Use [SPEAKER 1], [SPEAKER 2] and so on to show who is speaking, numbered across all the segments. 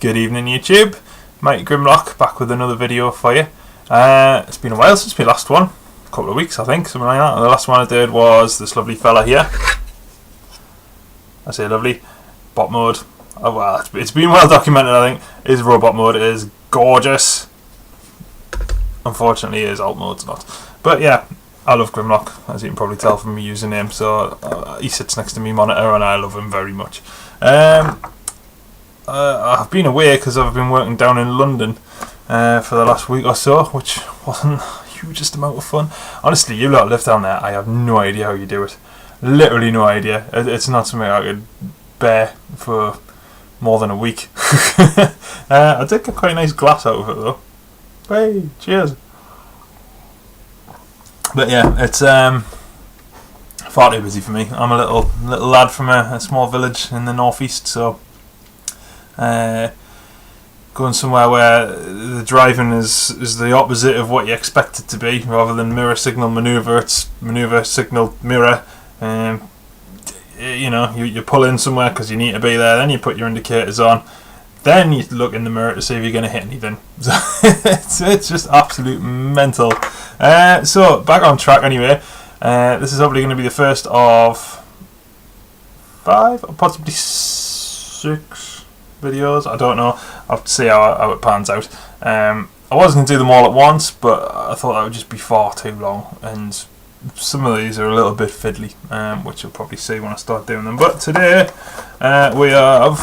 [SPEAKER 1] Good evening, YouTube. Mighty Grimlock back with another video for you. It's been a while since my last one. A couple of weeks, I think, something like that. The last one I did was this lovely fella here. I say lovely. Bot mode. Oh, well, it's been well documented, I think. His robot mode is gorgeous. Unfortunately, his alt mode's not. But yeah, I love Grimlock, as you can probably tell from my username. So he sits next to me monitor, and I love him very much. I've been away because I've been working down in London for the last week or so, which wasn't the hugest amount of fun. Honestly, you lot live down there. I have no idea how you do it. Literally no idea. It's not something I could bear for more than a week. I did get quite a nice glass out of it though. Hey, cheers. But yeah, it's far too busy for me. I'm a little lad from a small village in the northeast, so going somewhere where the driving is the opposite of what you expect it to be. Rather than mirror signal maneuver, it's maneuver signal mirror. You know, you pull in somewhere because you need to be there, then you put your indicators on, then you look in the mirror to see if you're going to hit anything. So it's just absolute mental. So back on track anyway. This is hopefully going to be the first of 5 or possibly 6 videos. I don't know. I'll have to see how it pans out. I was going to do them all at once, but I thought that would just be far too long, and some of these are a little bit fiddly, which you'll probably see when I start doing them. But today we have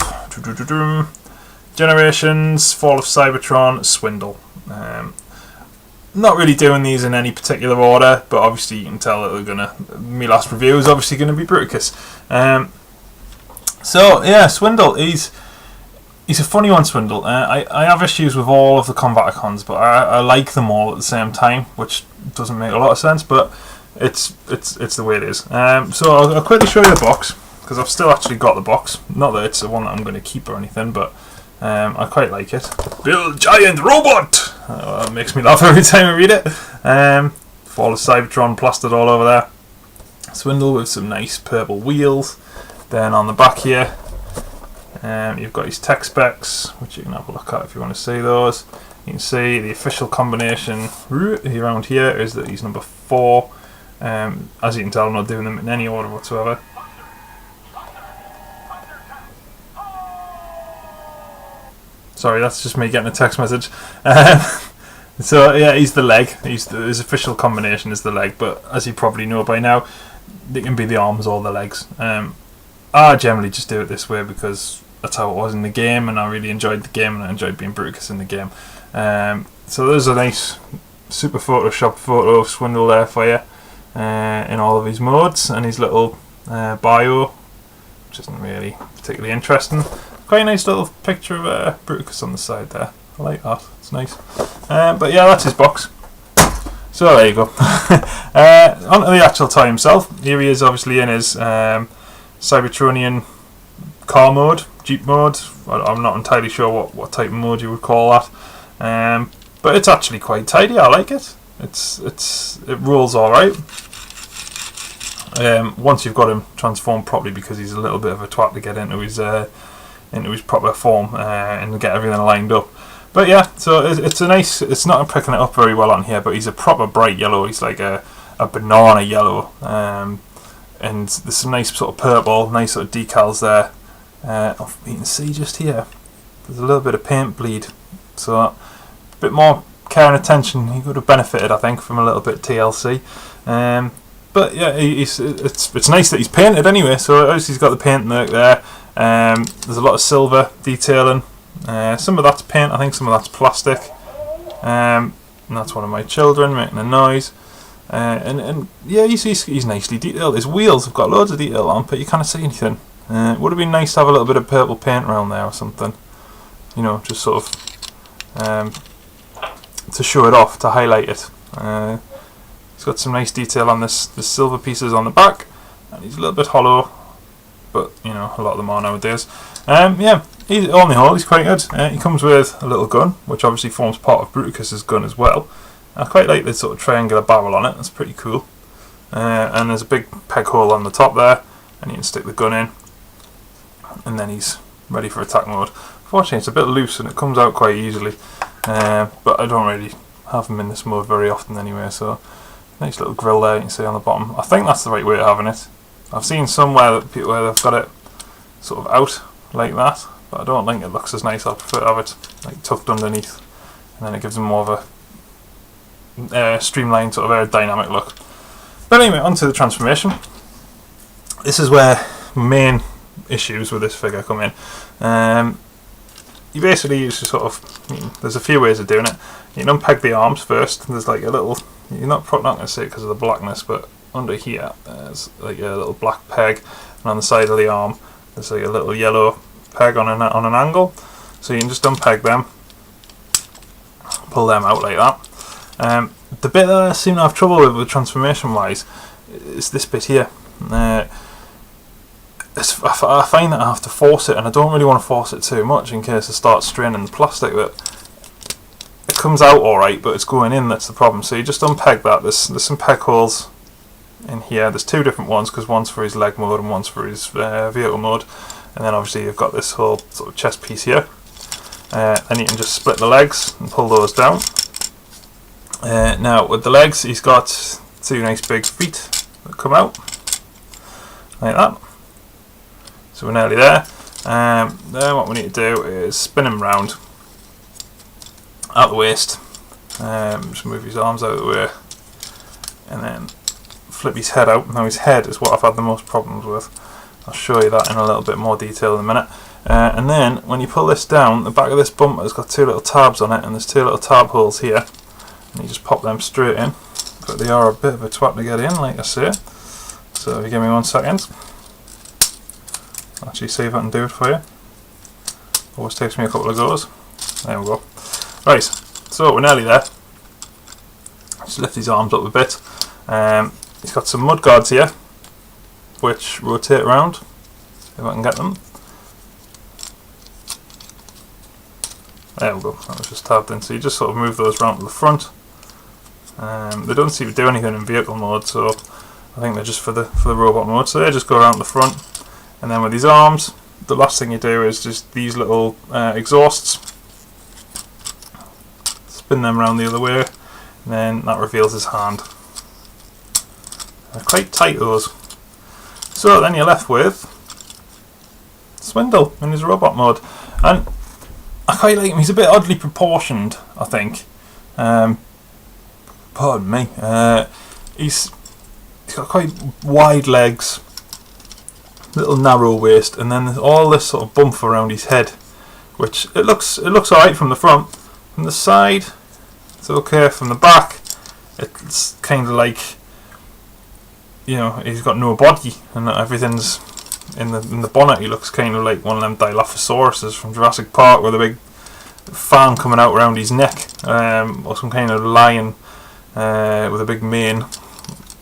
[SPEAKER 1] Generations, Fall of Cybertron, Swindle. Not really doing these in any particular order, but obviously you can tell that they're gonna. My last review is obviously going to be Bruticus. So yeah, Swindle. He's a funny one, Swindle. I have issues with all of the Combaticons, but I like them all at the same time, which doesn't make a lot of sense, but it's the way it is. So I'll quickly show you the box, because I've still actually got the box. Not that it's the one that I'm going to keep or anything, but I quite like it. Build Giant Robot! It makes me laugh every time I read it. Fall of Cybertron plastered all over there. Swindle with some nice purple wheels. Then on the back here, you've got his tech specs, which you can have a look at if you want to see those. You can see the official combination around here is that he's number 4. As you can tell, I'm not doing them in any order whatsoever. Sorry, that's just me getting a text message. So yeah, he's the leg. His official combination is the leg, but as you probably know by now, it can be the arms or the legs. I generally just do it this way because that's how it was in the game, and I really enjoyed the game, and I enjoyed being Bruticus in the game. So there's a nice super photoshopped photo of Swindle there for you in all of his modes, and his little bio, which isn't really particularly interesting. Quite a nice little picture of Bruticus on the side there. I like that, it's nice. But yeah, that's his box. So there you go. On to the actual toy himself. Here he is, obviously in his Cybertronian car mode, Jeep mode. I'm not entirely sure what type of mode you would call that, but it's actually quite tidy. I like it. It rolls all right. Once you've got him transformed properly, because he's a little bit of a twat to get into his proper form and get everything lined up. But yeah, so it's a nice. It's not picking it up very well on here, but he's a proper bright yellow. He's like a banana yellow, and there's some nice sort of purple, nice sort of decals there. You can see just here, there's a little bit of paint bleed, so a bit more care and attention. He would have benefited, I think, from a little bit TLC. But yeah, it's nice that he's painted anyway. So obviously he's got the paint work there. There's a lot of silver detailing. Some of that's paint, I think. Some of that's plastic. And that's one of my children making a noise. And yeah, he's nicely detailed. His wheels have got loads of detail on, but you can't see anything. It would have been nice to have a little bit of purple paint around there or something, you know, just sort of to show it off, to highlight it. He's got some nice detail on the silver pieces on the back, and he's a little bit hollow, but you know, a lot of them are nowadays. Yeah, on the whole, he's quite good. He comes with a little gun, which obviously forms part of Bruticus's gun as well. I quite like the sort of triangular barrel on it. That's pretty cool. And there's a big peg hole on the top there, and you can stick the gun in. And then he's ready for attack mode. Unfortunately it's a bit loose and it comes out quite easily, but I don't really have them in this mode very often anyway, so nice little grill there you can see on the bottom. I think that's the right way of having it. I've seen somewhere that people where they've got it sort of out like that, but I don't think it looks as nice. I prefer to have it like tucked underneath, and then it gives them more of a streamlined sort of aerodynamic look. But anyway, onto the transformation. This is where main issues with this figure come in. You basically use to sort of, there's a few ways of doing it. You can unpeg the arms first. There's like a little, you're not going to see it because of the blackness, but under here there's like a little black peg, and on the side of the arm there's like a little yellow peg on an angle. So you can just unpeg them, pull them out like that. The bit that I seem to have trouble with transformation wise is this bit here. I find that I have to force it, and I don't really want to force it too much in case I start straining the plastic. But it comes out alright, but it's going in that's the problem. So you just unpeg that. There's some peg holes in here. There's two different ones, because one's for his leg mode and one's for his vehicle mode. And then obviously you've got this whole sort of chest piece here. Then you can just split the legs and pull those down. Now with the legs, he's got two nice big feet that come out like that. So we're nearly there. Then what we need to do is spin him round out the waist. Just move his arms out of the way, and then flip his head out. Now his head is what I've had the most problems with. I'll show you that in a little bit more detail in a minute. And then when you pull this down, the back of this bumper has got two little tabs on it, and there's two little tab holes here, and you just pop them straight in. But they are a bit of a twat to get in, like I say. So if you give me 1 second, I'll actually see if I can do it for you. Always takes me a couple of goes. There we go. Right, so we're nearly there. Just lift his arms up a bit. He's got some mud guards here, which rotate around, if I can get them. There we go, that was just tabbed in. So you just sort of move those round to the front. They don't seem to do anything in vehicle mode, so I think they're just for the robot mode. So they just go around the front, and then with these arms, the last thing you do is just these little exhausts. Spin them around the other way, and then that reveals his hand. They're quite tight, those. So then you're left with Swindle in his robot mode, and I quite like him. He's a bit oddly proportioned, I think. Pardon me. He's got quite wide legs, little narrow waist, and then there's all this sort of bump around his head, which it looks alright from the front. From the side, it's okay. From the back, it's kind of like, you know, he's got no body and everything's in the bonnet. He looks kind of like one of them Dilophosauruses from Jurassic Park with a big fan coming out around his neck, or some kind of lion with a big mane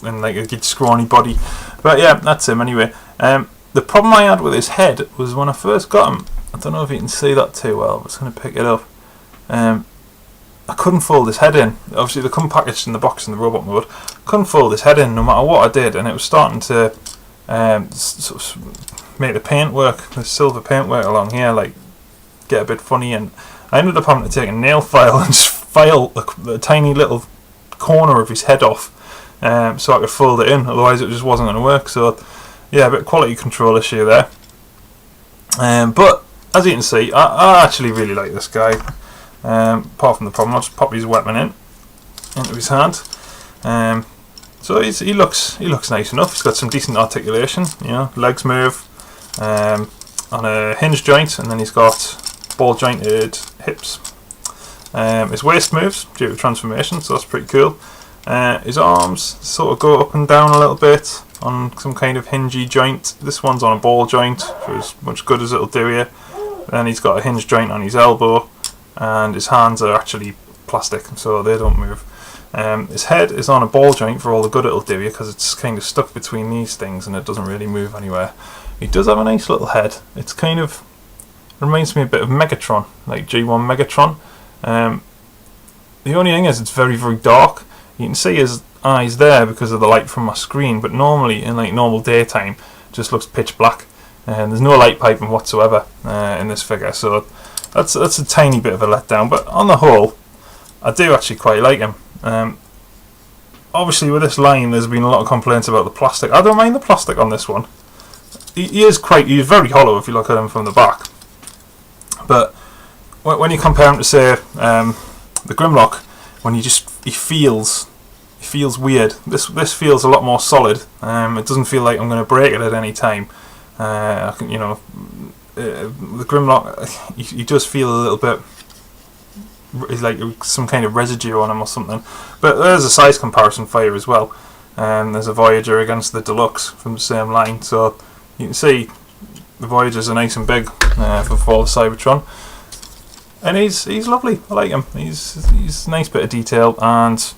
[SPEAKER 1] and like a good scrawny body. But yeah, that's him anyway. The problem I had with his head was when I first got him, I don't know if you can see that too well, but it's going to pick it up. I couldn't fold his head in. Obviously they come packaged in the box in the robot mode. Couldn't fold his head in no matter what I did, and it was starting to sort of make the paintwork, the silver paintwork along here, like get a bit funny, and I ended up having to take a nail file and just file a tiny little corner of his head off, so I could fold it in, otherwise it just wasn't going to work. So yeah, a bit of quality control issue there. But as you can see, I actually really like this guy. Apart from the problem, I'll just pop his weapon into his hand. So he looks nice enough. He's got some decent articulation, you know, legs move on a hinge joint, and then he's got ball jointed hips. His waist moves due to transformation, so that's pretty cool. His arms sort of go up and down a little bit on some kind of hingey joint. This one's on a ball joint for as much good as it'll do you. Then he's got a hinge joint on his elbow, and his hands are actually plastic, so they don't move. His head is on a ball joint for all the good it'll do you, because it's kind of stuck between these things and it doesn't really move anywhere. He does have a nice little head. It's kind of reminds me a bit of Megatron, like G1 Megatron. The only thing is it's very, very dark. You can see his eyes there because of the light from my screen, but normally in like normal daytime it just looks pitch black. and there's no light piping whatsoever in this figure, so that's a tiny bit of a letdown. But on the whole, I do actually quite like him. Obviously with this line there's been a lot of complaints about the plastic. I don't mind the plastic on this one. He's very hollow if you look at him from the back, but when you compare him to say the Grimlock, when he feels weird, this feels a lot more solid. It doesn't feel like I'm going to break it at any time. The Grimlock, he does feel a little bit, it's like some kind of residue on him or something. But there's a size comparison for you as well. There's a Voyager against the Deluxe from the same line, so you can see the Voyagers are nice and big for Fall of Cybertron, and he's lovely. I like him. He's a nice bit of detail, and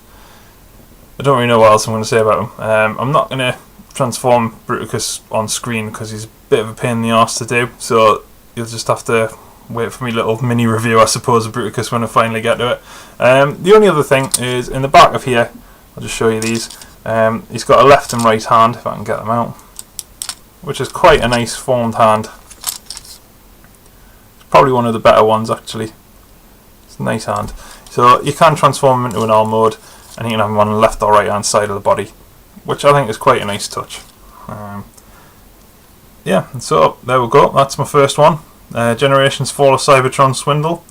[SPEAKER 1] I don't really know what else I'm going to say about him. I'm not going to transform Bruticus on screen because he's a bit of a pain in the arse to do, so you'll just have to wait for me little mini review, I suppose, of Bruticus when I finally get to it. The only other thing is in the back of here, I'll just show you these. He's got a left and right hand, if I can get them out, which is quite a nice formed hand. It's probably one of the better ones actually. It's a nice hand. So you can transform him into an arm mode, and you can have him on the left or right hand side of the body, which I think is quite a nice touch. Yeah, so there we go. That's my first one. Generations Fall of Cybertron Swindle.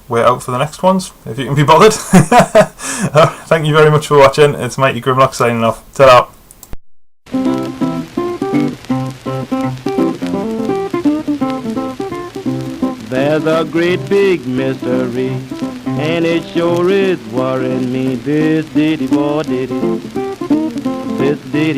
[SPEAKER 1] Wait out for the next ones, if you can be bothered. Thank you very much for watching. It's Mighty Grimlock signing off. Ta-da!
[SPEAKER 2] There's a great big mystery, and it sure is worrying me. This diddy, boy, diddy. This diddy.